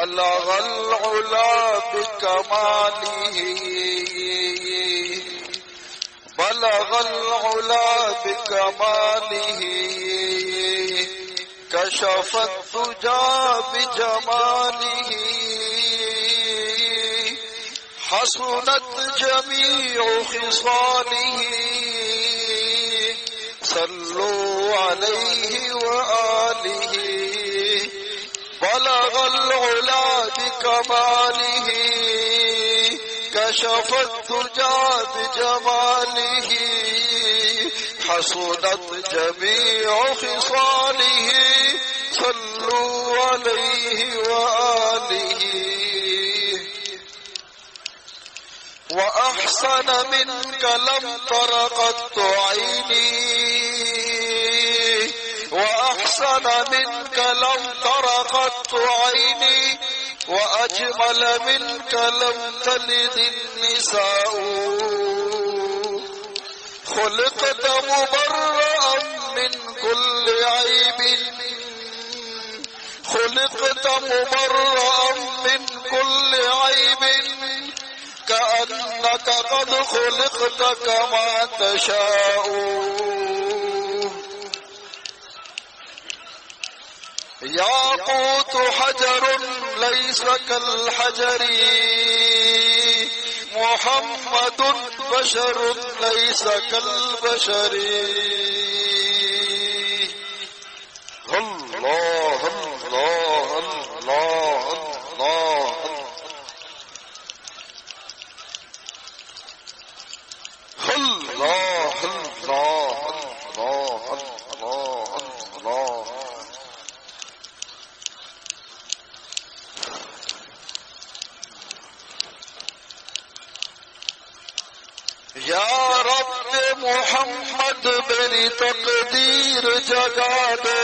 بلغ العلا بكماله بلغ العلا بكماله كشف الدجى بجماله حسنت جميع خصاله صلوا عليه وآله بلغ العلا بكماله كشف الدجى بجماله حسنت جميع خصاله صلوا عليه وآله وأحسن منك لم تر قط عيني وأحسن منك لم تر قط عيني وأجمل منك لم تلد النساء خلقت مبرأ من كل عيب خلقت مبرأ من كل عيب كأنك قد خلقت كما تشاء ياقوت حجر ليس كالحجر محمد بشر ليس كالبشر الله الله الله الله الله الله الله الله الله یا رب محمد میری تقدیر جگا دے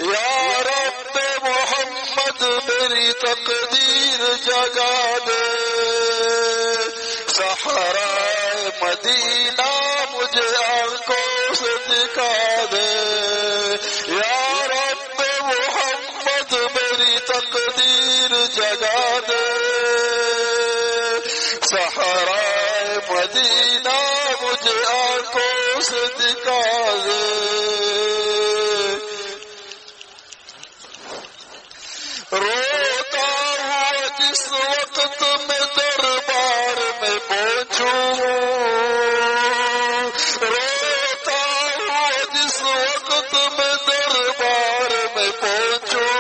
یا رب محمد میری تقدیر جگا دے صحرائے مدینہ مجھے آنکھوں سے دکھا دے یا رب محمد میری تقدیر جگا دے صحرائے مدینہ مجھے آنکھوں سے دکھا دے روتا ہوا جس وقت میں دربار میں پہنچوں روتا ہوا جس وقت میں دربار میں پہنچوں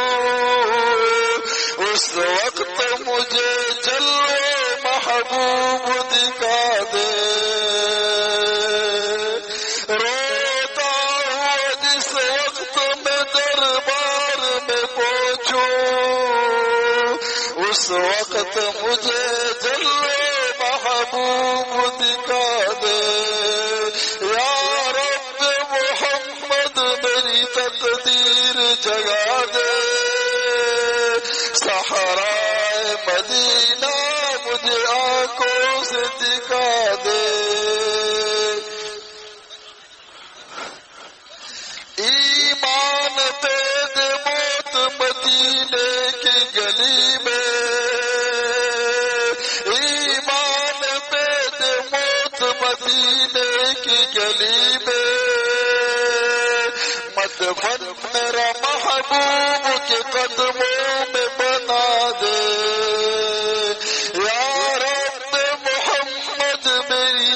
اس وقت مجھے جلوے محبوب دکھا دے روتا ہوا جس وقت میں دربار میں پہنچوں اس وقت مجھے جلوے محبوب دکھا دے یا رب محمد میری تقدیر جگا دے صحرائے مدینہ مجھے آنکھوں سے دکھا دے ایمان دے دے موت مدینے کی گلی میں ایمان دے دے موت مدینے کی گلی میں مدفن میرا محبوب کے قدموں میں بنا دے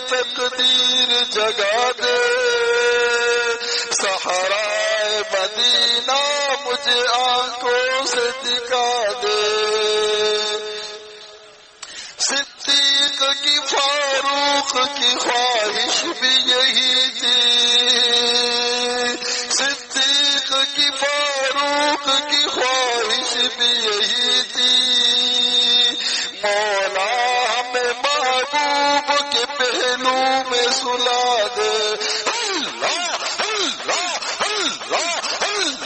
تقدیر جگا دے صحرائے مدینہ مجھے آنکھوں سے دکھا دے صدیق کی فاروق کی خواہش بھی یہی تھی صدیق کی فاروق کی خواہش بھی یہی تھی مولا ہمیں محبوب کے پہلو میں سلا دے اللہ اللہ اللہ اللہ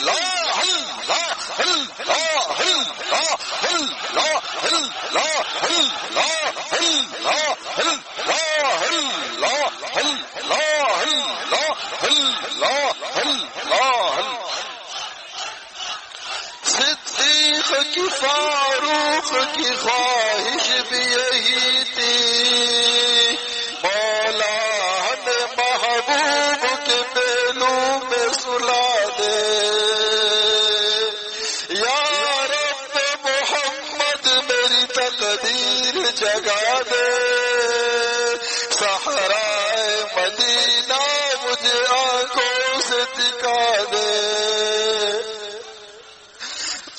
اللہ اللہ اللہ اللہ اللہ اللہ اللہ اللہ کی فاروق کی خواہش بھی یہی تھی، مولا ہمیں محبوب کے پہلو میں سلا دے، یا رب محمد میری تقدیر جگا دے، صحرائے مدینہ مجھے آنکھوں سے دکھا دے،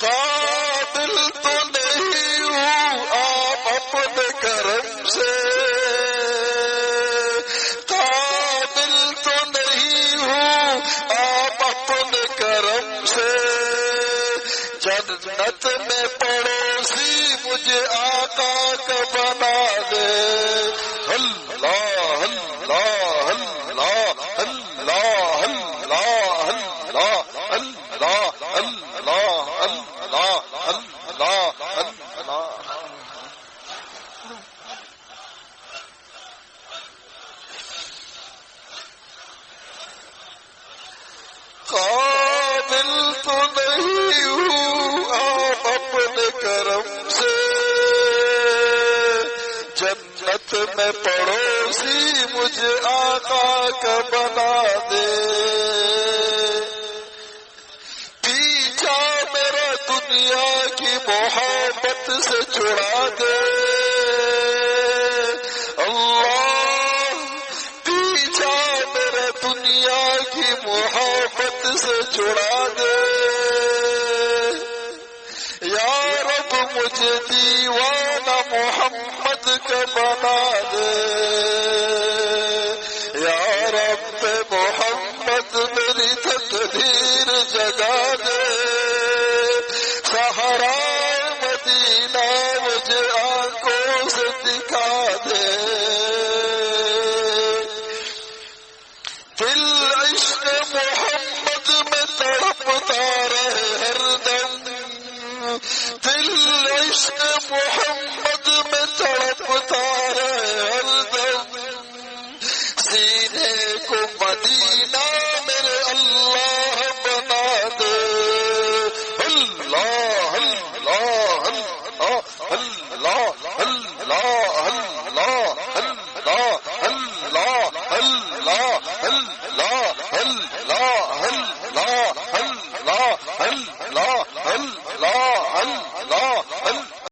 قابل تو نہیں ہوں آپ اپنے کرم سے، قابل تو نہیں ہوں آپ اپنے کرم سے، جنت میں پڑوسی مجھے آقا کا بنا دے، اللہ اللہ اللہ اللہ اللہ اللہ اللہ اللہ اللہ اللہ اللہ۔ قابل تو نہیں ہوں آپ اپنے کرم سے، جنت میں پڑوسی مجھے آقا کا بنا دے، پیچھا میرا دنیا کی محبت سے چھڑا دے، اللہ پیچھا میرا دنیا کی محبت سے چھڑا دے، یا رب مجھے دیوانہ محمد کا بنا دے، یا رب محمد میری تقدیر جگا دے، صحرائے مدینہ مجھے آنکھوں سے دکھا دے، دل عشق محمد میں تڑپتا رہے ہر دم، دل عشق محمد میں تڑپتا رہے ہر دم، سینے کو مدینہ میرے اللہ بنا دے، اللہ اللہ اللہ اللہ اللہ اللہ